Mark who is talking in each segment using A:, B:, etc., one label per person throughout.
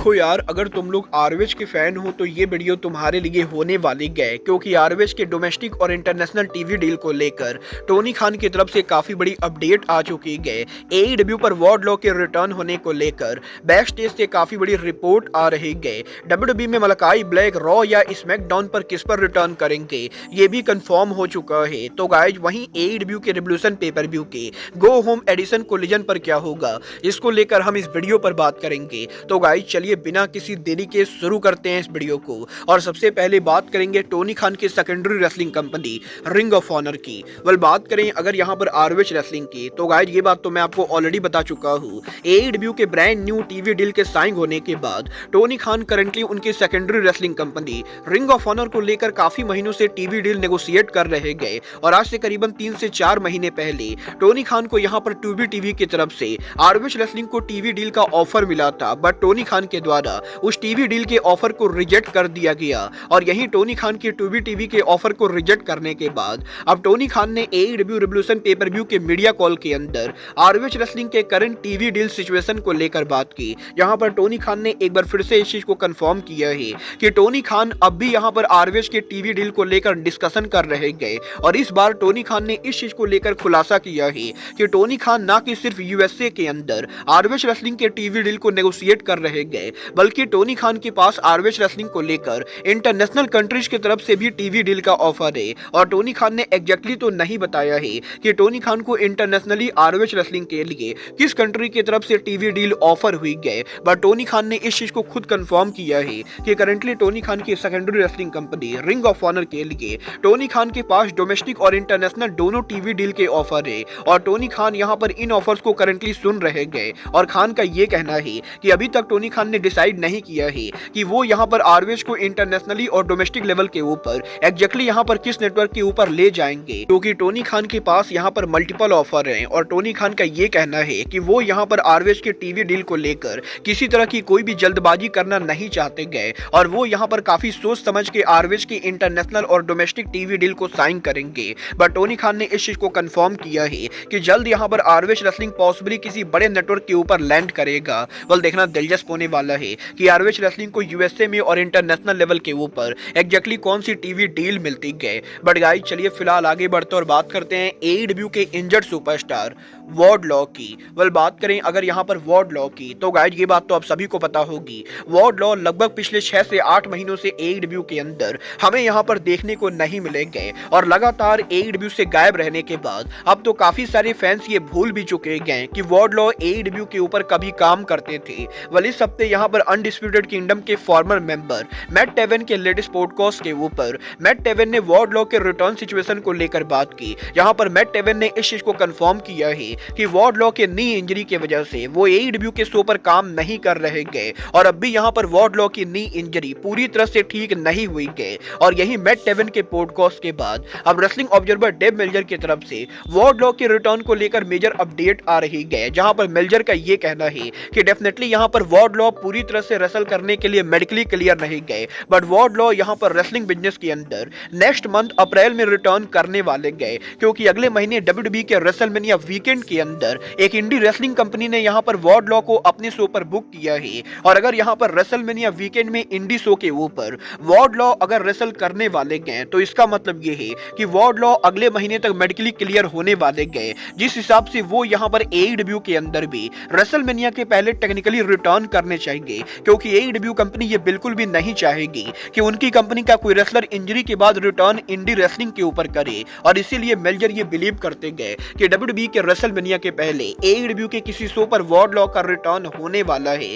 A: देखो यार, अगर तुम लोग आरवेज के फैन हो तो ये वीडियो तुम्हारे लिए होने वाली है, क्योंकि आरवेज के डोमेस्टिक और इंटरनेशनल टीवी डील को लेकर टोनी खान की तरफ से काफी बड़ी अपडेट आ चुकी है। एईडब्ल्यू पर वार्डलॉ के रिटर्न होने को लेकर बैक स्टेज से काफी बड़ी रिपोर्ट आ रही है। डब्ल्यूडब्ल्यूई में मलाकाई ब्लैक रॉ या स्मैकडाउन पर किस पर रिटर्न करेंगे ये भी कंफर्म हो चुका है। तो गाइज वहीं एईडब्ल्यू के रिवोल्यूशन पेपर व्यू के गो होम एडिशन कोलिजन पर क्या होगा, इसको लेकर हम इस वीडियो पर बात करेंगे। तो गाइज चलिए बिना किसी देरी के शुरू करते हैं इस वीडियो को। और सबसे पहले बात करेंगे टोनी खान की secondary wrestling company Ring of Honor की। बात करें अगर यहाँ पर आरवेज रेसलिंग की, तो गाइज ये बात तो मैं आपको ऑलरेडी बता चुका हूँ। एईडब्ल्यू के ब्रांड न्यू टीवी डील के साइन होने के बाद टोनी खान करंटली उनकी secondary wrestling company Ring of Honor को लेकर काफी महीनों से टीवी डील नेगोशिएट कर रहे गए। और आज से करीबन 3 से 4 महीने पहले टोनी खान को यहाँ पर टूबी टीवी की तरफ से आरवेज रेसलिंग को टीवी डील का ऑफर मिला था, बट टोनी खान के द्वारा उस टीवी डील के ऑफर को रिजेक्ट कर दिया गया। और यही टोनी खान की टूबी टीवी के ऑफर को रिजेक्ट करने के बाद अब टोनी खान ने एईडब्ल्यू रिवोल्यूशन पेपर व्यू के मीडिया कॉल के अंदर आरवेज रेसलिंग के करंट टीवी डील सिचुएशन को लेकर बात की। यहाँ पर टोनी खान ने एक बार फिर से इस चीज को कंफर्म किया है कि टोनी खान अब भी यहाँ पर आरवेज के टीवी डील को लेकर डिस्कशन कर रहे गए। और इस बार टोनी खान ने इस चीज को लेकर खुलासा किया है कि टोनी खान ना कि सिर्फ यूएसए के अंदर आरवेज रेसलिंग के टीवी डील को नेगोशिएट कर रहे गए, बल्कि टोनी खान के पास आरवेज रेसलिंग को लेकर इंटरनेशनल कंट्रीज की तरफ से भी टीवी डील का ऑफर है। और टोनी खान ने एग्जैक्टली तो नहीं बताया है कि टोनी खान को इंटरनेशनली आरवेज रेसलिंग के लिए किस कंट्री की तरफ से टीवी डील ऑफर हुई है, बट टोनी खान ने इस चीज को खुद कंफर्म किया है कि करंटली टोनी खान की secondary wrestling company Ring of Honor के लिए टोनी खान के पास डोमेस्टिक और इंटरनेशनल दोनों टीवी डील के ऑफर है। और टोनी खान यहाँ पर इन ऑफर्स को करंटली सुन रहे गए। और खान का ये कहना है कि अभी तक टोनी खान ने डिसाइड नहीं किया है कि वो यहाँ पर आरवेज को इंटरनेशनली और डोमेस्टिक लेवल के ऊपर एग्जैक्टली यहाँ पर किस नेटवर्क के ऊपर ले जाएंगे, क्योंकि टोनी खान के पास यहाँ पर मल्टीपल ऑफर हैं। और टोनी खान का ये कहना है कि वो यहाँ पर आरवेज के टीवी डील को लेकर किसी तरह की कोई भी जल्दबाजी करना नहीं चाहते गए, और वो यहाँ पर काफी सोच समझ के आरवेज की इंटरनेशनल और डोमेस्टिक टीवी डील को साइन करेंगे। बट टोनी खान ने इस चीज को कंफर्म किया है कि जल्द यहाँ पर आरवेज रेसलिंग पॉसिबली किसी बड़े नेटवर्क के ऊपर लैंड करेगा। देखना दिलचस्प होने वाला है कि आरवेज रेसलिंग को यूएसए में और इंटरनेशनल लेवल के ऊपर एग्जैक्टली कौन सी टीवी डील मिलती है। बट गाइस चलिए फिलहाल आगे बढ़ते और बात करते हैं एईडब्ल्यू के इंजर्ड सुपरस्टार वार्डलॉ की। बात करें अगर यहाँ पर वार्डलॉ की, तो गाइस ये बात तो आप सभी को पता होगी। वार्डलॉ लगभग पिछले 6 से 8 महीनों से एईडब्ल्यू के अंदर हमें यहाँ पर देखने को नहीं मिलेंगे। और लगातार एईडब्ल्यू से गायब रहने के बाद अब तो काफी सारे फैंस ये भूल भी चुके हैं कि वार्डलॉ एईडब्ल्यू के ऊपर कभी काम करते थे। इस हफ्ते यहाँ पर अनडिस्प्यूटेड किंगडम के फॉर्मर मेंबर मैट टेवन के लेटेस्ट पॉडकास्ट के ऊपर मैट टेवन ने वार्डलॉ के रिटर्न सिचुएशन को लेकर बात की। यहाँ पर मैट टेवन ने इस चीज को कंफर्म किया है कि वार्डलॉ के नी इंजरी की वजह से वो एईडब्ल्यू के शो पर काम नहीं कर रहे गए। और अब भी यहाँ पर वार्डलॉ की नी इंजरी पूरी तरह से ठीक नहीं हुई गए। और यही मैट टेवन के पॉडकास्ट के बाद अब रेसलिंग ऑब्जर्वर डेव मेल्जर की तरफ से वार्डलॉ के रिटर्न को लेकर मेजर अपडेट आ रही है, जहां पर मेल्जर का ये कहना है कि डेफिनेटली यहां पर वार्डलॉ पूरी तरह से रेसल करने के लिए मेडिकली क्लियर नहीं गए, बट वार्डलॉ यहां पर रेसलिंग बिजनेस के अंदर नेक्स्ट मंथ अप्रैल में रिटर्न करने वाले गए, क्योंकि अगले महीने डब्ल्यूडब्ल्यूई के रेसलमेनिया वीकेंड के अंदर एक इंडी रेसलिंग कंपनी ने यहां पर वार्डलॉ को अपने शो पर बुक किया है। और अगर यहां पर रेसलमेनिया वीकेंड में इंडी शो के ऊपर वार्डलॉ अगर रेसल करने वाले गए, तो इसका मतलब ये है कि वार्डलॉ अगले महीने तक मेडिकली क्लियर होने वाले गए, जिस हिसाब से वो यहां पर एईडब्ल्यू के अंदर भी रेसलमेनिया के पहले टेक्निकली रिटर्न करने चाहिए, क्योंकि एईडब्ल्यू कंपनी ये बिल्कुल भी नहीं चाहेगी कि उनकी कंपनी का कोई रेसलर इंजरी के बाद रिटर्न इंडी रेसलिंग के ऊपर करे। और इसीलिए मेल्जर ये बिलीव करते गए कि डब्ल्यूडब्ल्यूई के रेसलमेनिया के पहले एईडब्ल्यू के किसी शो पर वार्डलॉ का रिटर्न होने वाला है।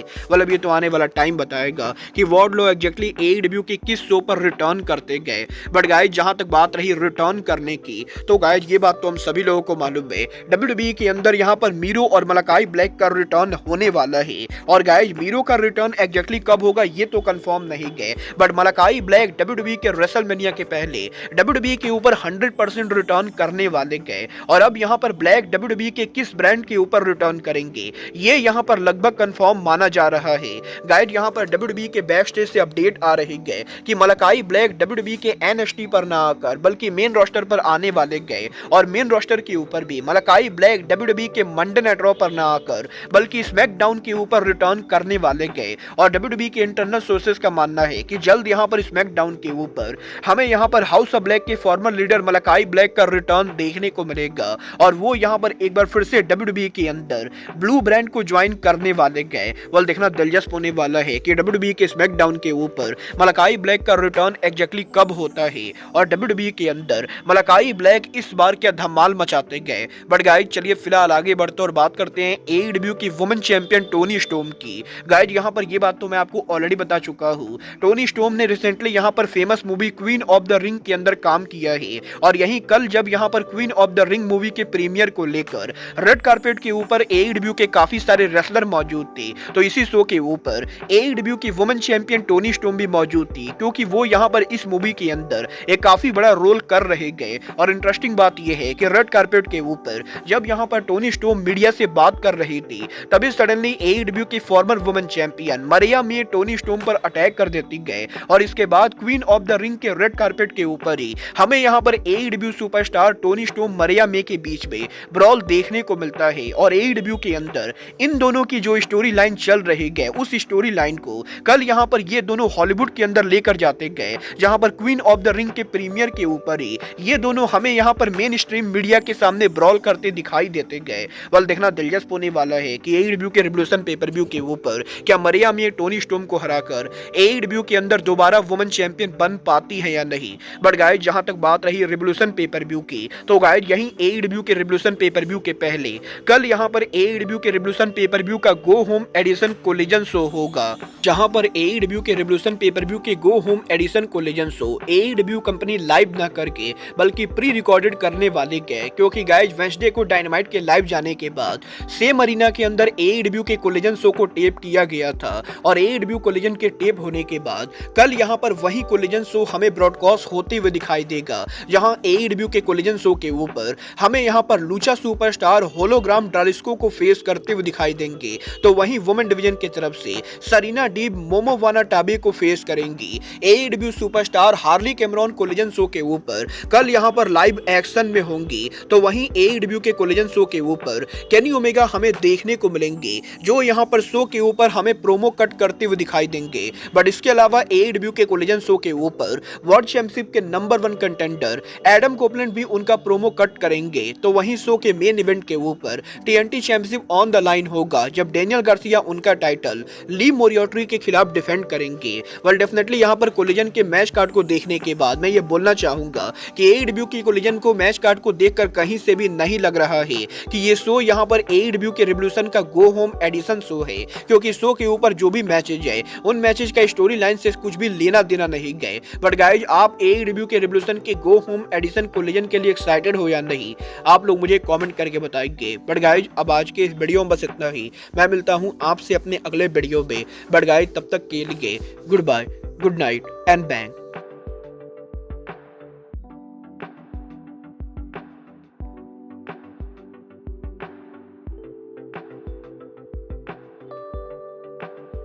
A: ये तो आने वाला टाइम बताएगा कि वार्डलॉ एग्जैक्टली एईडब्ल्यू के किस शो पर रिटर्न करते गए। बट गाइस जहां तक बात रही रिटर्न करने की, तो गाइस ये बात तो हम सभी लोगों को मालूम है, डब्ल्यूडब्ल्यूई के अंदर यहाँ पर मीरो और मलाकाई ब्लैक का रिटर्न होने वाला है। और गाइस मीरो का रिटर्न एग्जैक्टली कब होगा ये तो कंफर्म नहीं है, बट मलाकाई ब्लैक डब्ल्यूडब्ल्यूई के रेसलमेनिया के पहले डब्ल्यूडब्ल्यूई के ऊपर 100% रिटर्न करने वाले गए। और अब यहाँ पर ब्लैक डब्ल्यूडब्ल्यूई WWE के किस ब्रांड के ऊपर रिटर्न करेंगे, ये यहाँ पर लगभग कंफर्म माना जा रहा है। गाइड यहाँ पर WWE के बैक स्टेज से अपडेट आ रही है कि मलाकाई ब्लैक WWE के NXT पर ना आकर बल्कि मेन रोस्टर पर आने वाले गए, और मेन रोस्टर के ऊपर भी मलाकाई ब्लैक WWE के मंडे नाइट रॉ पर ना आकर बल्कि स्मैकडाउन के ऊपर रिटर्न करने वाले गए। और WWE के इंटरनल सोर्सेज का मानना है कि जल्द यहाँ पर स्मैकडाउन के ऊपर हमें यहाँ पर हाउस ऑफ ब्लैक के फॉर्मर लीडर मलाकाई ब्लैक का रिटर्न देखने को मिलेगा, और वो यहाँ पर एक बार फिर से WWE के अंदर ब्लू ब्रांड को ज्वाइन करने वाले गए। वह देखना दिलचस्प होने वाला है कि WWE के स्मैकडाउन के ऊपर मलाकाई ब्लैक का रिटर्न एग्जैक्टली कब होता है, और WWE के अंदर मलाकाई ब्लैक इस बार क्या धमाल मचाते गए। बट गाइज चलिए फिलहाल आगे बढ़ते और बात करते हैं AEW की वुमेन चैंपियन टोनी स्टॉर्म की। गाइज यहाँ पर ये बात तो मैं आपको ऑलरेडी बता चुका हूँ, टोनी स्टॉर्म ने रिसेंटली यहाँ पर famous movie queen of the ring के अंदर काम किया है, और यही कल जब यहाँ पर queen of the ring movie के प्रीमियर को लेकर रेड कार्पेट के ऊपर AEW के काफी सारे रेसलर मौजूद थे, तो इसी शो के ऊपर AEW की वुमेन चैंपियन टोनी स्टॉर्म भी मौजूद थी, क्योंकि वो यहाँ पर इस मूवी के अंदर एक काफी बड़ा रोल कर रहे गए। और इंटरेस्टिंग बात यह है कि रेड कार्पेट के ऊपर जब यहाँ पर टोनी स्टॉर्म मीडिया से बात कर रही थी, तभी सडनली AEW की फॉर्मर वुमेन चैंपियन मरिया में टोनी स्टॉर्म पर अटैक कर देती गए, और इसके बाद क्वीन ऑफ द रिंग के रेड कार्पेट के ऊपर ही हमें यहाँ पर AEW सुपरस्टार टोनी स्टॉर्म मरिया में के बीच में ब्रॉल देखने को मिलता है। और AEW के अंदर इन दोनों की जो स्टोरी लाइन चल रही गए, उस स्टोरी लाइन को कल यहाँ पर ये दोनों हॉलीवुड के अंदर लेकर जाते गए, जहां पर क्वीन ऑफ द रिंग के प्रीमियर के ऊपर ही ये दोनों हमें यहाँ पर मेन स्ट्रीम मीडिया के सामने ब्रॉल करते दिखाई देते गए। वल देखना दिलचस्प होने वाला है कि AEW के रिवोल्यूशन पेपर-व्यू के ऊपर क्या मरिया में टोनी स्टॉर्म को हराकर AEW के अंदर दोबारा वुमेन चैंपियन बन पाती है या नहीं। बट गाइस जहां तक बात रही रिवोल्यूशन पेपर-व्यू की, तो गाइस यही AEW के रिवोल्यूशन पेपर-व्यू के पहले कल यहाँ पर AEW के रिवोल्यूशन पेपर-व्यू का go home edition Collision show होगा, जहां पर AEW के रिवोल्यूशन पेपर-व्यू के go home edition Collision show AEW company live ना करके बल्कि प्री रिकॉर्डेड करने वाले गए, क्योंकि गाइस वेंसडे को डायनामाइट के लाइव जाने के बाद सेम अरीना के अंदर AEW के कोलिजन शो को टेप किया गया था, और AEW कोलिजन के टेप होने के बाद कल यहाँ पर वही कोलिजन शो हमें ब्रॉडकास्ट होते हुए दिखाई देगा, जहां AEW के कोलिजन शो के ऊपर हमें यहाँ पर लूचा सुपरस्टार होलोग्राम ड्रालिस्को को फेस करते हुए दिखाई देंगे, तो वहीं वुमेन डिवीजन की तरफ से सरीना डीब मोमो वानाटाबे को फेस करेंगी। AEW superstar Harley Cameron collision show के ऊपर कल यहाँ पर लाइव एक्शन में होंगी, तो वहीं AEW के कोलिजन शो के ऊपर केनी ओमेगा हमें देखने को मिलेंगे, जो यहाँ पर शो के ऊपर हमें प्रोमो कट करते हुए दिखाई देंगे। बट इसके अलावा AEW के कोलिजन शो के ऊपर वर्ल्ड चैंपियनशिप के नंबर 1 कंटेंडर एडम कोपलैंड भी उनका प्रोमो कट करेंगे, तो वहीं शो के मेन इवेंट के ऊपर TNT championship on the line होगा, जब डेनियल गार्सिया उनका टाइटल ली मोरियोट्री के खिलाफ डिफेंड करेंगे। वेल डेफिनेटली यहाँ पर कोलिजन के मैच कार्ड को देखने के बाद मैं ये बोलना चाहूंगा कि AEW की कोलिजन को मैच कार्ड को देखकर कहीं से भी नहीं लग रहा है कि ये शो यहाँ पर AEW के रिवोल्यूशन का गो होम एडिशन शो है, क्योंकि शो के ऊपर जो भी मैचेज है उन मैचेज का स्टोरी लाइन से कुछ भी लेना देना नहीं गए। बट गाइज आप AEW के रिवोल्यूशन के गो होम एडिशन कोलिजन के लिए एक्साइटेड हो या नहीं, आप लोग मुझे कमेंट करके बताएंगे। बट गाइज अब आज के इस वीडियो में बस इतना ही, मैं मिलता हूँ आपसे अपने अगले वीडियो में। बट गाइज तब तक के लिए goodbye, good night and bang.